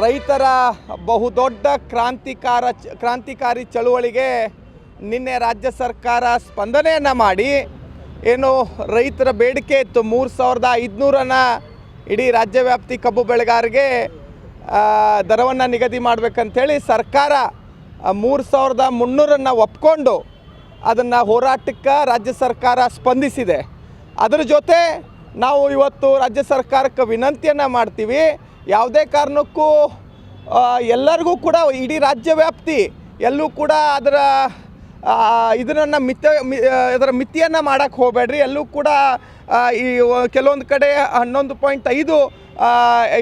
ರೈತರ ಬಹುದೊಡ್ಡ ಕ್ರಾಂತಿಕಾರಿ ಚಳುವಳಿಗೆ ನಿನ್ನೆ ರಾಜ್ಯ ಸರ್ಕಾರ ಸ್ಪಂದನೆಯನ್ನು ಮಾಡಿ ಏನು ರೈತರ ಬೇಡಿಕೆ ಇತ್ತು 3500 ಇಡೀ ರಾಜ್ಯವ್ಯಾಪ್ತಿ ಕಬ್ಬು ಬೆಳೆಗಾರರಿಗೆ ದರವನ್ನು ನಿಗದಿ ಮಾಡಬೇಕಂತೇಳಿ ಸರ್ಕಾರ 3300 ಒಪ್ಕೊಂಡು ಅದನ್ನು ಹೋರಾಟಕ್ಕೆ ರಾಜ್ಯ ಸರ್ಕಾರ ಸ್ಪಂದಿಸಿದೆ. ಅದರ ಜೊತೆ ನಾವು ಇವತ್ತು ರಾಜ್ಯ ಸರ್ಕಾರಕ್ಕೆ ವಿನಂತಿಯನ್ನು ಮಾಡ್ತೀವಿ, ಯಾವುದೇ ಕಾರಣಕ್ಕೂ ಎಲ್ಲರಿಗೂ ಕೂಡ ಇಡೀ ರಾಜ್ಯವ್ಯಾಪ್ತಿ ಎಲ್ಲೂ ಕೂಡ ಇದರ ಮಿತಿಯನ್ನು ಮಾಡೋಕ್ಕೆ ಹೋಗಬೇಡ್ರಿ. ಎಲ್ಲೂ ಕೂಡ ಈ ಕೆಲವೊಂದು ಕಡೆ 11.5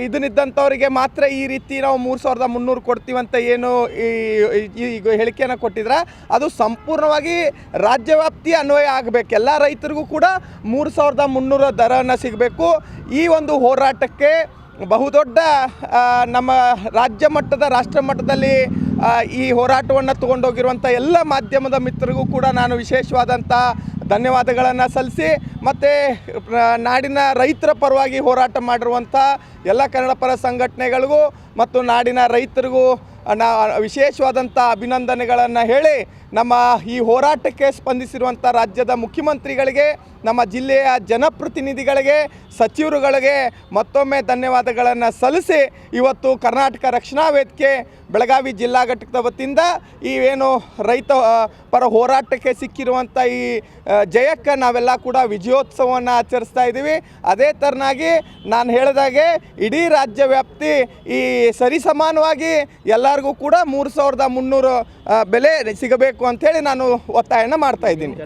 ಇದನ್ನಿದ್ದಂಥವರಿಗೆ ಮಾತ್ರ ಈ ರೀತಿ ನಾವು 3300 ಕೊಡ್ತೀವಂತ ಏನು ಈ ಹೇಳಿಕೆಯನ್ನು ಕೊಟ್ಟಿದ್ರೆ ಅದು ಸಂಪೂರ್ಣವಾಗಿ ರಾಜ್ಯವ್ಯಾಪ್ತಿ ಅನ್ವಯ ಆಗಬೇಕು. ಎಲ್ಲ ರೈತರಿಗೂ ಕೂಡ 3300 ದರವನ್ನು ಸಿಗಬೇಕು. ಈ ಒಂದು ಹೋರಾಟಕ್ಕೆ ಬಹುದೊಡ್ಡ ನಮ್ಮ ರಾಜ್ಯ ಮಟ್ಟದ ರಾಷ್ಟ್ರ ಮಟ್ಟದಲ್ಲಿ ಈ ಹೋರಾಟವನ್ನು ತಗೊಂಡೋಗಿರುವಂಥ ಎಲ್ಲ ಮಾಧ್ಯಮದ ಮಿತ್ರರಿಗೂ ಕೂಡ ನಾನು ವಿಶೇಷವಾದಂಥ ಧನ್ಯವಾದಗಳನ್ನು ಸಲ್ಲಿಸಿ, ಮತ್ತು ನಾಡಿನ ರೈತರ ಪರವಾಗಿ ಹೋರಾಟ ಮಾಡಿರುವಂಥ ಎಲ್ಲ ಕನ್ನಡಪರ ಸಂಘಟನೆಗಳಿಗೂ ಮತ್ತು ನಾಡಿನ ರೈತರಿಗೂ ವಿಶೇಷವಾದಂಥ ಅಭಿನಂದನೆಗಳನ್ನು ಹೇಳಿ, ನಮ್ಮ ಈ ಹೋರಾಟಕ್ಕೆ ಸ್ಪಂದಿಸಿರುವಂಥ ರಾಜ್ಯದ ಮುಖ್ಯಮಂತ್ರಿಗಳಿಗೆ, ನಮ್ಮ ಜಿಲ್ಲೆಯ ಜನಪ್ರತಿನಿಧಿಗಳಿಗೆ, ಸಚಿವರುಗಳಿಗೆ ಮತ್ತೊಮ್ಮೆ ಧನ್ಯವಾದಗಳನ್ನು ಸಲ್ಲಿಸಿ, ಇವತ್ತು ಕರ್ನಾಟಕ ರಕ್ಷಣಾ ವೇದಿಕೆ ಬೆಳಗಾವಿ ಜಿಲ್ಲಾ ಘಟಕದ ವತಿಯಿಂದ ಈ ಏನು ರೈತ ಪರ ಹೋರಾಟಕ್ಕೆ ಸಿಕ್ಕಿರುವಂಥ ಈ ಜಯಕ್ಕೆ ನಾವೆಲ್ಲ ಕೂಡ ವಿಜಯೋತ್ಸವವನ್ನು ಆಚರಿಸ್ತಾ ಇದ್ದೀವಿ. ಅದೇ ಥರನಾಗಿ ನಾನು ಹೇಳಿದಾಗೆ ಇಡೀ ರಾಜ್ಯ ವ್ಯಾಪ್ತಿ ಈ ಸರಿಸಮಾನವಾಗಿ ಎಲ್ಲರಿಗೂ ಕೂಡ 3300 ಬೆಲೆ ಸಿಗಬೇಕು ಅಂಥೇಳಿ ನಾನು ಒತ್ತಾಯನ ಮಾಡ್ತಾ ಇದ್ದೀನಿ.